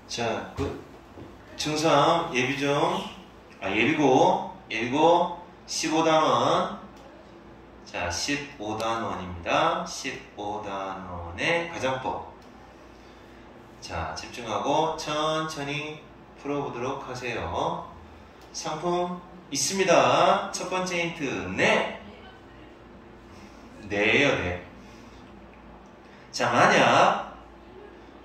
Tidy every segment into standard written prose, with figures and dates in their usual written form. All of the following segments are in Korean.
자, 중3 예비고 15단원. 자, 15단원입니다. 15단원의 가정법. 자, 집중하고 천천히 풀어보도록 하세요. 상품 있습니다. 첫 번째 힌트, 네. 네요, 네. 자, 만약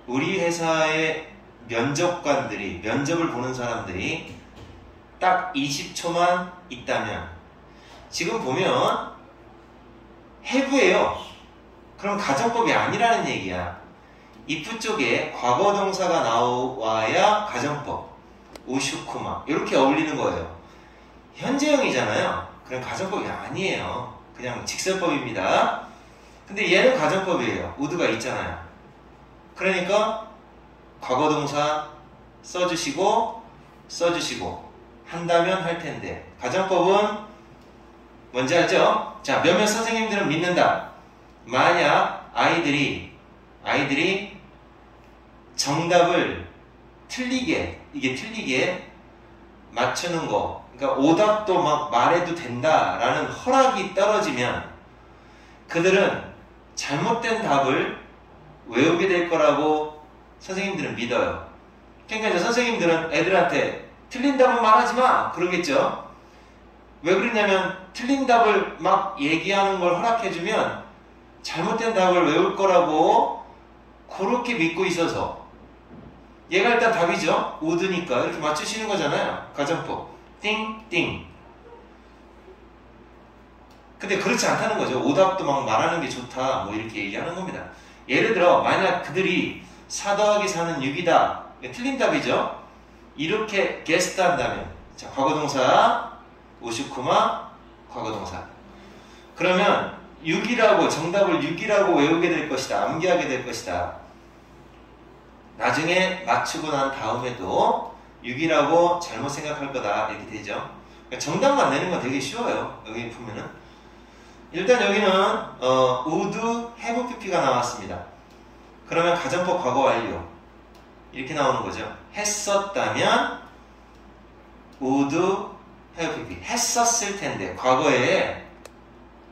우리 회사의 면접관들이, 면접을 보는 사람들이 딱 20초만 있다면, 지금 보면 have예요. 그럼 가정법이 아니라는 얘기야. if 쪽에 과거 동사가 나와야 가정법, 우슈쿠마 이렇게 어울리는 거예요. 현재형이잖아요. 그럼 가정법이 아니에요. 그냥 직설법입니다. 근데 얘는 가정법이에요. would가 있잖아요. 그러니까 과거 동사 써주시고 한다면 할 텐데, 가정법은 뭔지 알죠? 자, 몇몇 선생님들은 믿는다. 만약 아이들이 정답을 틀리게 맞추는 거, 그러니까 오답도 막 말해도 된다라는 허락이 떨어지면 그들은 잘못된 답을 외우게 될 거라고 선생님들은 믿어요. 그러니까 이제 선생님들은 애들한테 틀린 답은 말하지 마! 그러겠죠? 왜 그러냐면 틀린 답을 막 얘기하는 걸 허락해주면 잘못된 답을 외울 거라고 그렇게 믿고 있어서, 얘가 일단 답이죠. would니까 이렇게 맞추시는 거잖아요. 가정법. 띵띵. 근데 그렇지 않다는 거죠. 오답도 막 말하는 게 좋다 뭐 이렇게 얘기하는 겁니다. 예를 들어 만약 그들이 4 더하기 4는 6이다. 틀린 답이죠. 이렇게 게스트 한다면, 자, 과거동사 우슈쿠마 과거동사. 그러면 6이라고, 정답을 6이라고 외우게 될 것이다. 암기하게 될 것이다. 나중에 맞추고 난 다음에도 6이라고 잘못 생각할 거다. 이렇게 되죠. 그러니까 정답만 내는 건 되게 쉬워요. 여기 보면은. 일단 여기는 would, have, pp가 나왔습니다. 그러면 가정법 과거 완료. 이렇게 나오는 거죠. 했었다면 would, have, pp. 했었을 텐데. 과거에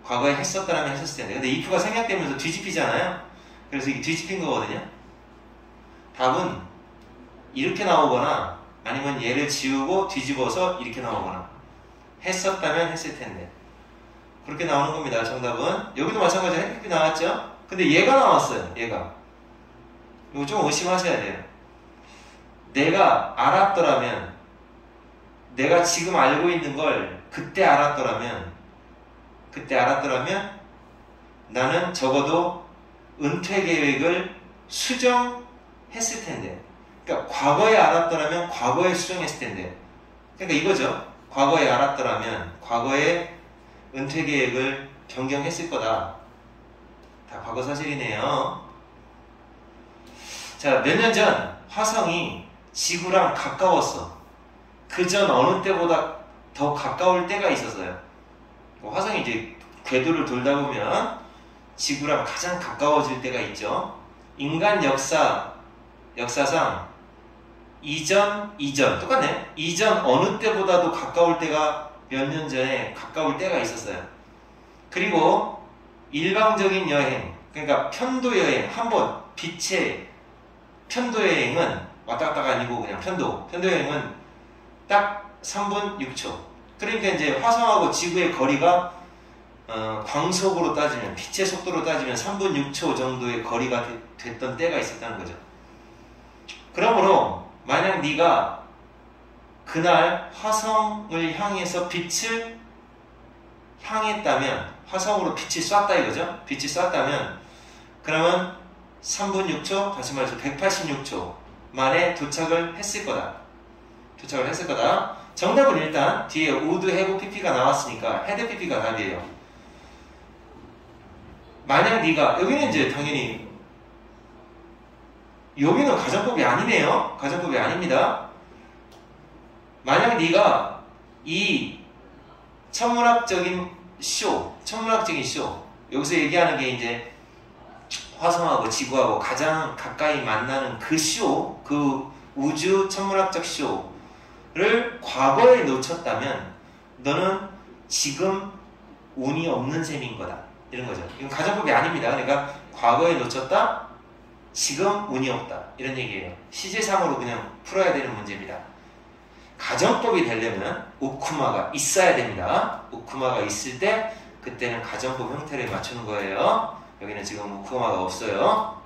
했었다면 했었을 텐데. 근데 if가 생략되면서 뒤집히잖아요. 그래서 이게 뒤집힌 거거든요. 답은 이렇게 나오거나 아니면 얘를 지우고 뒤집어서 이렇게 나오거나, 했었다면 했을 텐데, 그렇게 나오는 겁니다. 정답은. 여기도 마찬가지로 햇빛이 나왔죠? 근데 얘가 나왔어요. 얘가. 이거 좀 의심하셔야 돼요. 내가 알았더라면, 내가 지금 알고 있는 걸 그때 알았더라면 나는 적어도 은퇴 계획을 수정했을 텐데. 그러니까 과거에 알았더라면 과거에 수정했을 텐데. 그러니까 이거죠. 과거에 알았더라면 과거에 은퇴 계획을 변경했을 거다. 다 과거 사실이네요. 자, 몇 년 전 화성이 지구랑 가까웠어. 그 전 어느 때보다 더 가까울 때가 있었어요. 화성이 이제 궤도를 돌다 보면 지구랑 가장 가까워질 때가 있죠. 인간 역사상 이전 똑같네. 이전 어느 때보다도 가까울 때가 몇 년 전에 가까울 때가 있었어요. 그리고 일방적인 여행, 그러니까 편도 여행, 한번 빛의 편도 여행은 왔다 갔다가 아니고 그냥 편도 여행은 딱 3분 6초. 그러니까 이제 화성하고 지구의 거리가 광속으로 따지면, 빛의 속도로 따지면 3분 6초 정도의 거리가 됐던 때가 있었다는 거죠. 그러므로 만약 네가 그날 화성을 향해서 빛을 향했다면, 화성으로 빛이 쐈다 이거죠. 빛이 쐈다면 그러면 3분 6초, 다시 말해서 186초 만에 도착을 했을 거다. 정답은 일단 뒤에 would, have, pp가 나왔으니까 had, pp가 답이에요. 만약 네가, 여기는 이제 당연히, 여기는 가정법이 아니네요. 가정법이 아닙니다. 만약 네가 이 천문학적인 쇼, 여기서 얘기하는 게 이제 화성하고 지구하고 가장 가까이 만나는 그 쇼, 그 우주 천문학적 쇼를 과거에 놓쳤다면 너는 지금 운이 없는 셈인 거다. 이런 거죠. 이건 가정법이 아닙니다. 그러니까 과거에 놓쳤다, 지금 운이 없다. 이런 얘기예요. 시제상으로 그냥 풀어야 되는 문제입니다. 가정법이 되려면 우쿠마가 있어야 됩니다. 우쿠마가 있을 때 그때는 가정법 형태를 맞추는 거예요. 여기는 지금 우쿠마가 없어요.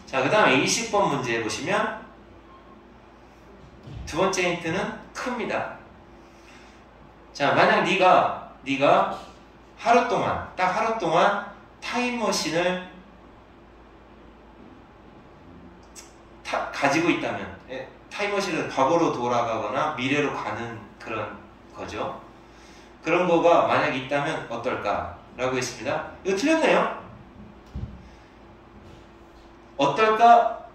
자, 그 다음에 20번 문제 보시면 두 번째 힌트는 큽니다. 자, 만약 네가 하루 동안, 딱 하루 동안 타임머신을 가지고 있다면, 타임머신은 과거로 돌아가거나 미래로 가는 그런 거죠. 그런 거가 만약 있다면 어떨까? 라고 했습니다. 이거 틀렸네요. 어떨까?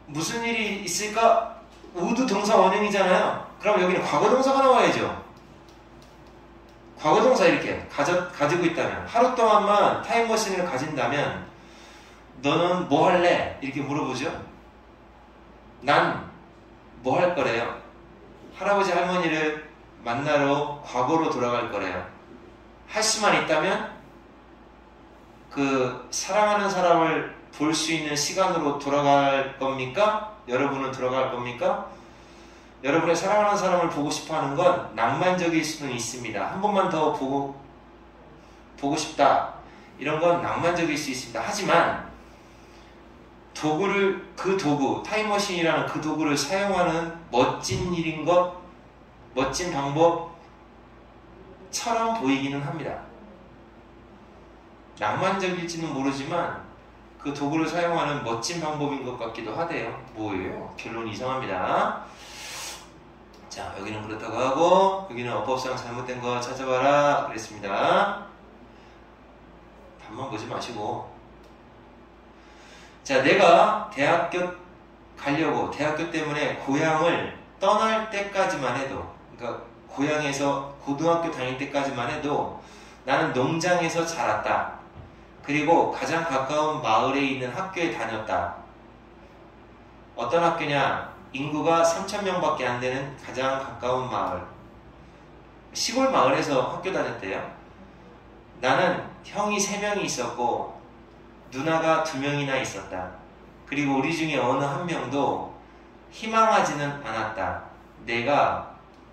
무슨 일이 있을까? 우드 동사 원형이잖아요. 그럼 여기는 과거 동사가 나와야죠. 과거 동사 이렇게 가지고 있다면, 하루 동안만 타임머신을 가진다면 너는 뭐 할래? 이렇게 물어보죠. 난 뭐 할 거래요? 할아버지 할머니를 만나러 과거로 돌아갈 거래요. 할 수만 있다면 그 사랑하는 사람을 볼 수 있는 시간으로 돌아갈 겁니까? 여러분은 돌아갈 겁니까? 여러분의 사랑하는 사람을 보고 싶어하는 건 낭만적일 수는 있습니다. 한 번만 더 보고 싶다. 이런 건 낭만적일 수 있습니다. 하지만 그 도구, 타임머신이라는 그 도구를 사용하는 멋진 일인 것, 멋진 방법처럼 보이기는 합니다. 낭만적일지는 모르지만 그 도구를 사용하는 멋진 방법인 것 같기도 하대요. 뭐예요? 결론이 이상합니다. 자, 여기는 그렇다고 하고 여기는 어법상 잘못된 거 찾아봐라 그랬습니다. 답만 보지 마시고, 자, 내가 대학교 가려고 대학교 때문에 고향을 떠날 때까지만 해도, 그러니까 고향에서 고등학교 다닐 때까지만 해도 나는 농장에서 자랐다. 그리고 가장 가까운 마을에 있는 학교에 다녔다. 어떤 학교냐? 인구가 3,000명밖에 안 되는 가장 가까운 마을, 시골 마을에서 학교 다녔대요. 나는 형이 3명이 있었고 누나가 2명이나 있었다. 그리고 우리 중에 어느 한 명도 희망하지는 않았다.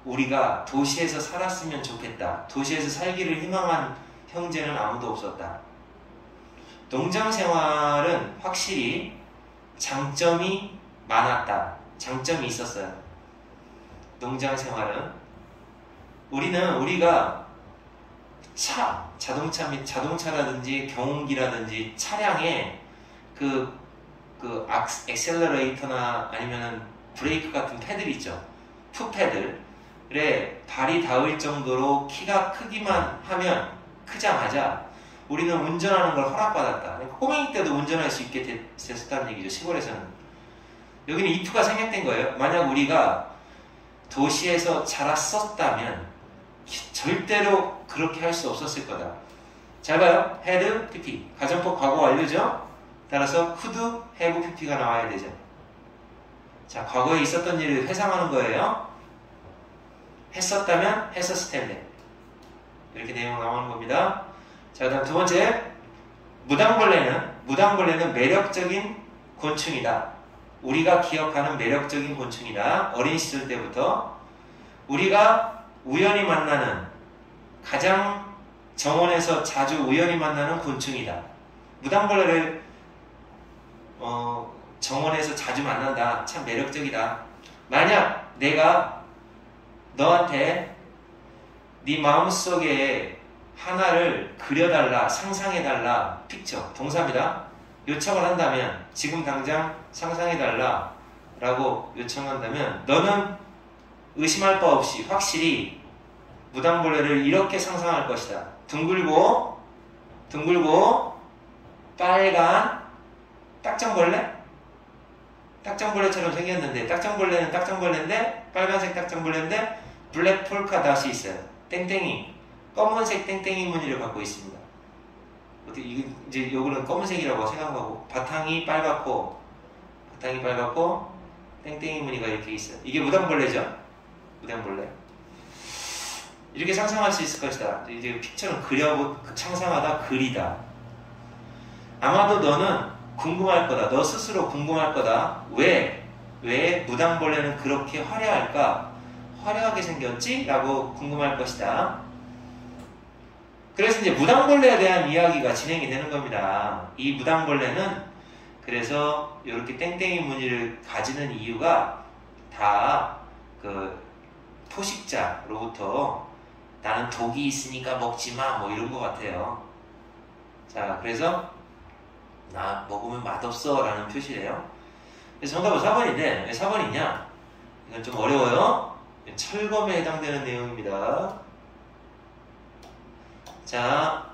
우리가 도시에서 살았으면 좋겠다. 도시에서 살기를 희망한 형제는 아무도 없었다. 농장 생활은 확실히 장점이 많았다. 장점이 있었어요. 농장 생활은 우리가 자동차라든지 경운기라든지 차량에 그 액셀러레이터나 아니면은 브레이크 같은 패들 있죠. 풋패들에 발이 닿을 정도로 키가 크기만 하면 크자마자 우리는 운전하는 걸 허락받았다. 꼬맹이 때도 운전할 수 있게 됐었다는 얘기죠. 시골에서는. 여기는 if가 생략된 거예요. 만약 우리가 도시에서 자랐었다면 절대로 그렇게 할 수 없었을 거다. 잘 봐요. had, pp. 가정법 과거 완료죠? 따라서 could, have, pp가 나와야 되죠. 자, 과거에 있었던 일을 회상하는 거예요. 했었다면 했었을 텐데. 이렇게 내용 나오는 겁니다. 자, 그다음 두 번째. 무당벌레는 매력적인 곤충이다. 우리가 기억하는 매력적인 곤충이다. 어린 시절 때부터 우리가 우연히 만나는, 가장 정원에서 자주 우연히 만나는 곤충이다. 무당벌레를 정원에서 자주 만난다. 참 매력적이다. 만약 내가 너한테 네 마음속에 하나를 그려달라, 상상해달라, 픽처, 동사입니다. 요청을 한다면, 지금 당장 상상해달라 라고 요청한다면 너는 의심할 바 없이 확실히 무당벌레를 이렇게 상상할 것이다. 둥글고 빨간 딱정벌레? 딱정벌레처럼 생겼는데, 딱정벌레는 딱정벌레인데 빨간색 딱정벌레인데 블랙 폴카 닷이 있어요. 땡땡이, 검은색 땡땡이 무늬를 갖고 있습니다. 이제 요거는 검은색이라고 생각하고 바탕이 빨갛고 땡땡이 무늬가 이렇게 있어요. 이게 무당벌레죠? 무당벌레. 이렇게 상상할 수 있을 것이다. 이제 픽처는 상상하다, 그리다. 아마도 너는 궁금할 거다. 너 스스로 궁금할 거다. 왜 무당벌레는 그렇게 화려할까? 화려하게 생겼지? 라고 궁금할 것이다. 그래서 이제 무당벌레에 대한 이야기가 진행이 되는 겁니다. 이 무당벌레는 그래서 이렇게 땡땡이 무늬를 가지는 이유가 다 그 포식자로부터 나는 독이 있으니까 먹지마 뭐 이런 것 같아요. 자, 그래서 나 먹으면 맛없어 라는 표시래요. 그래서 정답은 4번인데 왜 4번이냐? 이건 좀 어려워요. 철검에 해당되는 내용입니다. 자,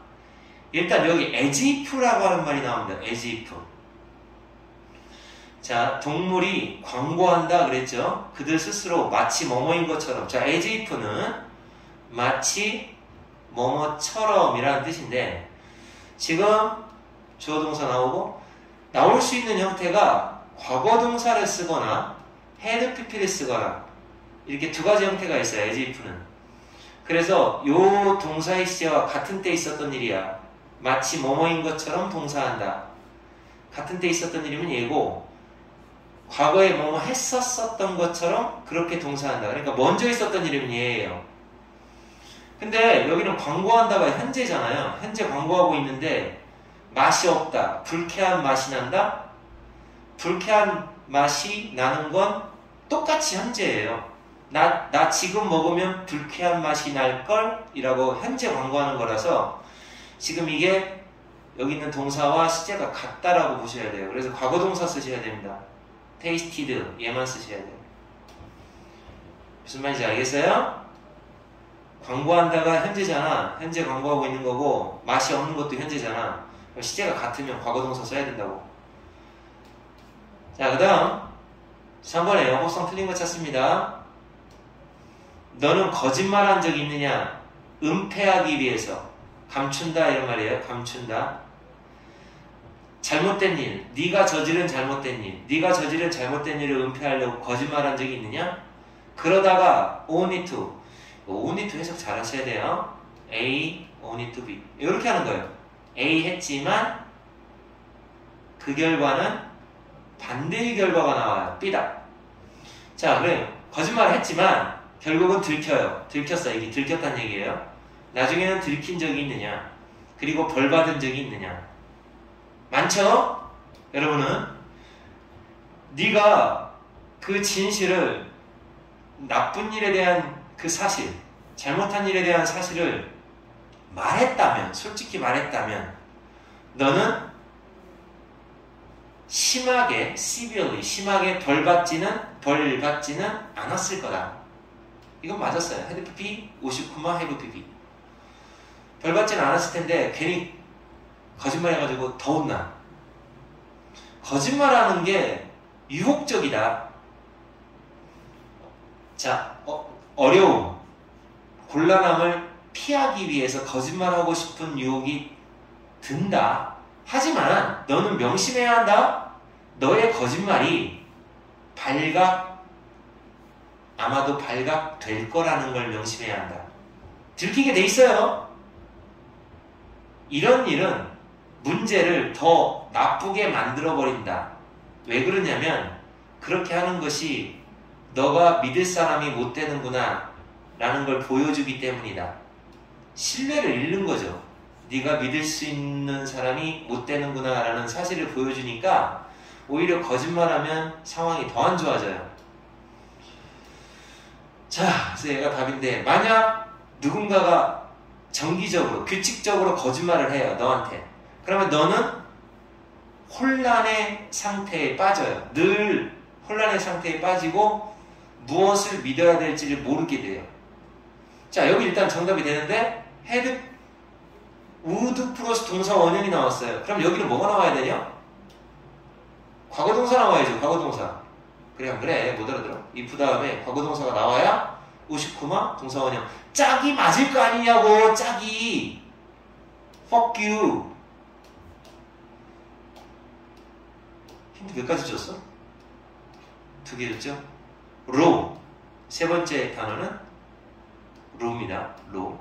일단 여기 에지프라고 하는 말이 나옵니다. 에지프. 자, 동물이 광고한다 그랬죠? 그들 스스로 마치 뭐뭐인 것처럼. 자, 에지프는 마치 뭐뭐처럼 이라는 뜻인데 지금 주어 동사 나오고 나올 수 있는 형태가 과거 동사를 쓰거나 had pp를 쓰거나 이렇게 두 가지 형태가 있어요. 에지프는. 그래서 요 동사의 시제와 같은 때 있었던 일이야. 마치 뭐뭐인 것처럼 동사한다. 같은 때 있었던 일이면 얘고 과거에 뭐뭐 했었던 것처럼 그렇게 동사한다. 그러니까 먼저 있었던 일이면 얘예요. 근데 여기는 광고한다가 현재잖아요. 현재 광고하고 있는데 맛이 없다. 불쾌한 맛이 난다. 불쾌한 맛이 나는 건 똑같이 현재예요. 나 지금 먹으면 불쾌한 맛이 날걸? 이라고 현재 광고하는 거라서 지금 이게 여기 있는 동사와 시제가 같다라고 보셔야 돼요. 그래서 과거 동사 쓰셔야 됩니다. tasted 얘만 쓰셔야 돼요. 무슨 말인지 알겠어요? 광고한다가 현재잖아. 현재 광고하고 있는 거고 맛이 없는 것도 현재잖아. 시제가 같으면 과거 동사 써야 된다고. 자, 그 다음 3번에 영어성 틀린 거 찾습니다. 너는 거짓말한 적이 있느냐? 은폐하기 위해서 감춘다 이런 말이에요. 감춘다. 잘못된 일, 네가 저지른 잘못된 일, 네가 저지른 잘못된 일을 은폐하려고 거짓말한 적이 있느냐? 그러다가 only to, only to 해석 잘 하셔야 돼요. A, only to B 이렇게 하는 거예요. A 했지만 그 결과는 반대의 결과가 나와요. B다. 자, 그래요. 거짓말을 했지만 결국은 들켜요. 들켰어. 이게 들켰다는 얘기예요. 나중에는 들킨 적이 있느냐? 그리고 벌 받은 적이 있느냐? 많죠? 여러분은 네가 그 진실을 나쁜 일에 대한 그 사실, 잘못한 일에 대한 사실을 말했다면, 솔직히 말했다면 너는 심하게, severely, 심하게 벌 받지는 않았을 거다. 이건 맞았어요. had pp, 59마 have pp. 벌 받지는 않았을 텐데 괜히 거짓말 해가지고 더 혼나. 거짓말하는 게 유혹적이다. 자, 어려움, 곤란함을 피하기 위해서 거짓말하고 싶은 유혹이 든다. 하지만 너는 명심해야 한다. 너의 거짓말이 아마도 발각될 거라는 걸 명심해야 한다. 들키게 돼 있어요. 이런 일은 문제를 더 나쁘게 만들어버린다. 왜 그러냐면 그렇게 하는 것이 너가 믿을 사람이 못 되는구나 라는 걸 보여주기 때문이다. 신뢰를 잃는 거죠. 네가 믿을 수 있는 사람이 못 되는구나 라는 사실을 보여주니까 오히려 거짓말하면 상황이 더 안 좋아져요. 자, 그래서 얘가 답인데 만약 누군가가 정기적으로 규칙적으로 거짓말을 해요. 너한테. 그러면 너는 혼란의 상태에 빠져요. 늘 혼란의 상태에 빠지고 무엇을 믿어야 될지를 모르게 돼요. 자, 여기 일단 정답이 되는데 had, would 플러스 동사 원형이 나왔어요. 그럼 여기는 뭐가 나와야 되냐? 과거동사 나와야죠. 과거동사. 그래 안 그래? 못 알아들어. if 다음에 과거동사가 나와야 59마 동사 원형. 짝이 맞을 거 아니냐고. 짝이. fuck you. 힌트 몇 가지 줬어? 두 개였죠? 로. 세 번째 단어는 로입니다. 로.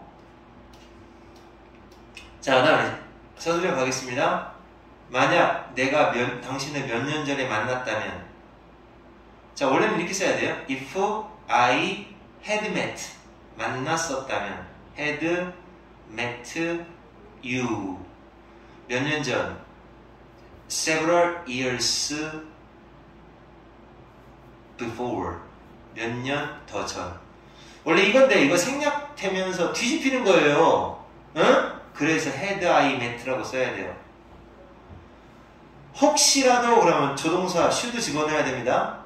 자, 다음에 서술형 가겠습니다. 만약 내가 당신을 몇 년 전에 만났다면, 자, 원래는 이렇게 써야 돼요. If I had met, 만났었다면, had met you, 몇 년 전, several years before, 몇 년 더 전. 원래 이건데 이거 생략되면서 뒤집히는 거예요. 응? 그래서 had I met라고 써야 돼요. 혹시라도 그러면 조동사 should 집어넣어야 됩니다.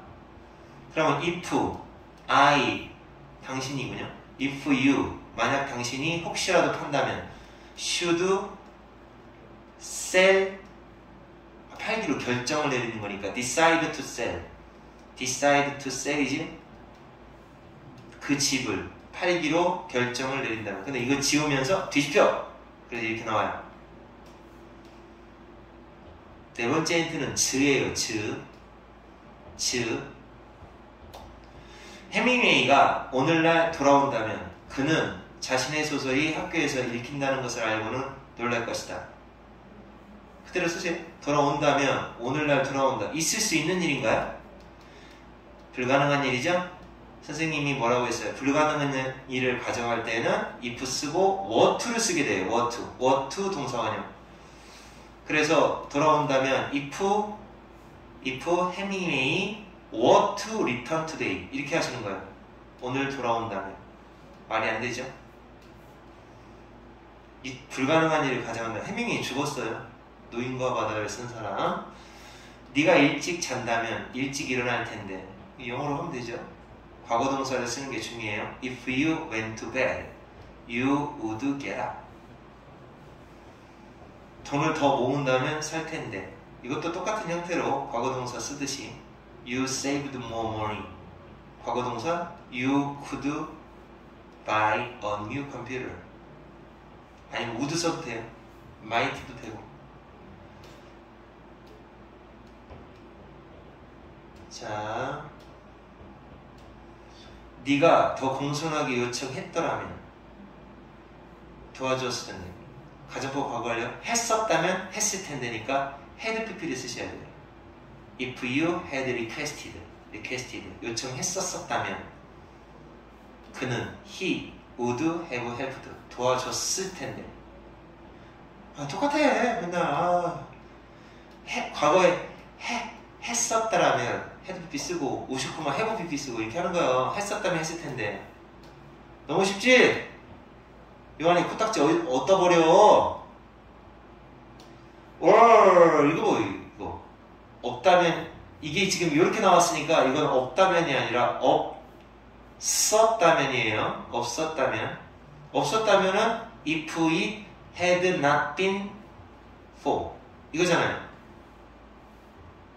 그러면 if I, 당신이군요. if you, 만약 당신이 혹시라도 판다면 should sell, 팔기로 결정을 내리는 거니까 decide to sell, decide to sell이지, 그 집을 팔기로 결정을 내린다면. 근데 이거 지우면서 뒤집혀, 그래서 이렇게 나와요. 네 번째 힌트는 즈예요. 즈. 해밍웨이가 오늘날 돌아온다면 그는 자신의 소설이 학교에서 읽힌다는 것을 알고는 놀랄 것이다. 그대로 쓰세요. 돌아온다면, 오늘날 돌아온다. 있을 수 있는 일인가요? 불가능한 일이죠? 선생님이 뭐라고 했어요? 불가능한 일을 가정할 때는 if 쓰고 were to를 쓰게 돼요. were to 동사원형. 그래서 돌아온다면 if 해밍웨이 were to return today, 이렇게 하시는 거예요. 오늘 돌아온다면. 말이 안 되죠? 이 불가능한 일을 가정한다. 해밍웨이 죽었어요. 노인과 바다를 쓴 사람. 네가 일찍 잔다면 일찍 일어날 텐데. 영어로 하면 되죠. 과거 동사를 쓰는 게 중요해요. If you went to bed, you would get up. 돈을 더 모은다면 살 텐데. 이것도 똑같은 형태로 과거 동사 쓰듯이 You saved more money. 과거 동사 You could buy a new computer. 아니면 would 써도 돼요. might도 되고. 자, 네가 더 공손하게 요청했더라면, 도와줬을 텐데. 가정법 과거완료. 했었다면 했을 텐데니까 had pp를 쓰셔야 돼요. If you had requested, 요청했었다면 그는 he would have helped, 도와줬을 텐데. 아, 똑같아 맨날. 과거에 했었다라면 had pp 쓰고 59만 have pp 쓰고 이렇게 하는 거예요. 했었다면 했을 텐데. 너무 쉽지? 요한이 코딱지 어디다 버려? 이거 없다면, 이게 지금 이렇게 나왔으니까 이건 없다면이 아니라 없었다면이에요. 없었다면은 if it had not been for, 이거잖아요.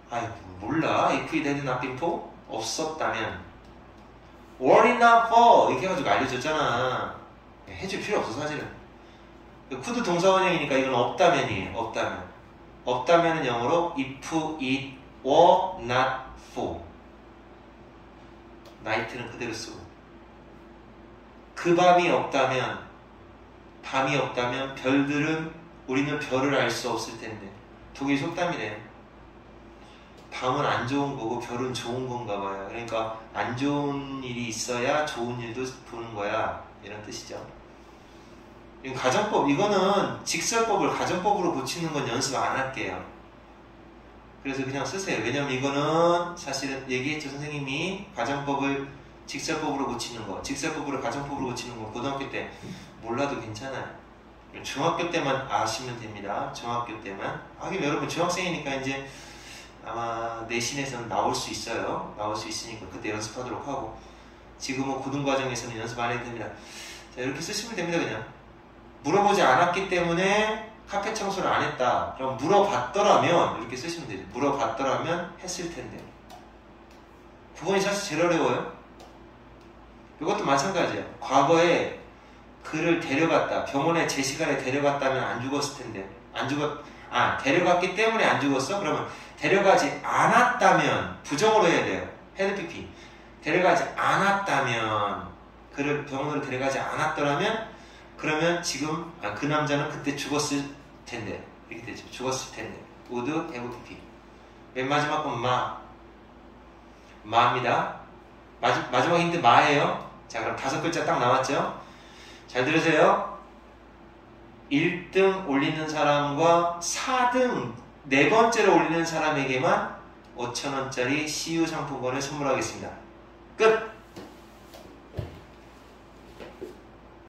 아이고 몰라. if it had not been for, 없었다면. were it not for 이렇게 해가지고 알려줬잖아. 해줄 필요 없어 사실은. could 동사원형이니까 이건 없다면이에요. 없다면은 영어로 if it were not for, night는 그대로 쓰고. 그 밤이 없다면, 별들은, 우리는 별을 알 수 없을 텐데. 독일 속담이래요. 밤은 안 좋은 거고 별은 좋은 건가 봐요. 그러니까 안 좋은 일이 있어야 좋은 일도 보는 거야, 이런 뜻이죠. 가정법, 이거는 직설법을 가정법으로 고치는 건 연습 안 할게요. 그래서 그냥 쓰세요. 왜냐면 이거는 사실은 얘기했죠. 선생님이 가정법을 직설법으로 고치는 거, 직설법으로 가정법으로 고치는 거 고등학교 때 몰라도 괜찮아요. 중학교 때만 아시면 됩니다. 중학교 때만. 하긴 여러분 중학생이니까 이제 아마 내신에서는 나올 수 있어요. 나올 수 있으니까 그때 연습하도록 하고, 지금은 고등과정에서는 연습 안 해도 됩니다. 자, 이렇게 쓰시면 됩니다. 그냥 물어보지 않았기 때문에 카페 청소를 안 했다. 그럼 물어봤더라면 이렇게 쓰시면 되죠. 물어봤더라면 했을 텐데. 9번이 사실 제일 어려워요. 이것도 마찬가지예요. 과거에 그를 데려갔다, 병원에 제 시간에 데려갔다면 안 죽었을 텐데. 데려갔기 때문에 안 죽었어? 그러면 데려가지 않았다면 부정으로 해야 돼요. 헤드 PP 데려가지 않았다면, 그를 병원으로 데려가지 않았더라면, 그러면 지금 그 남자는 그때 죽었을 텐데, 이렇게 되죠. 죽었을 텐데. would have PP. 맨 마지막 건 마입니다. 마지막 힌트 마예요. 자, 그럼 5글자 딱 나왔죠? 잘 들으세요. 1등 올리는 사람과 4등, 4번째로 올리는 사람에게만 5,000원짜리 CU 상품권을 선물하겠습니다. 끝!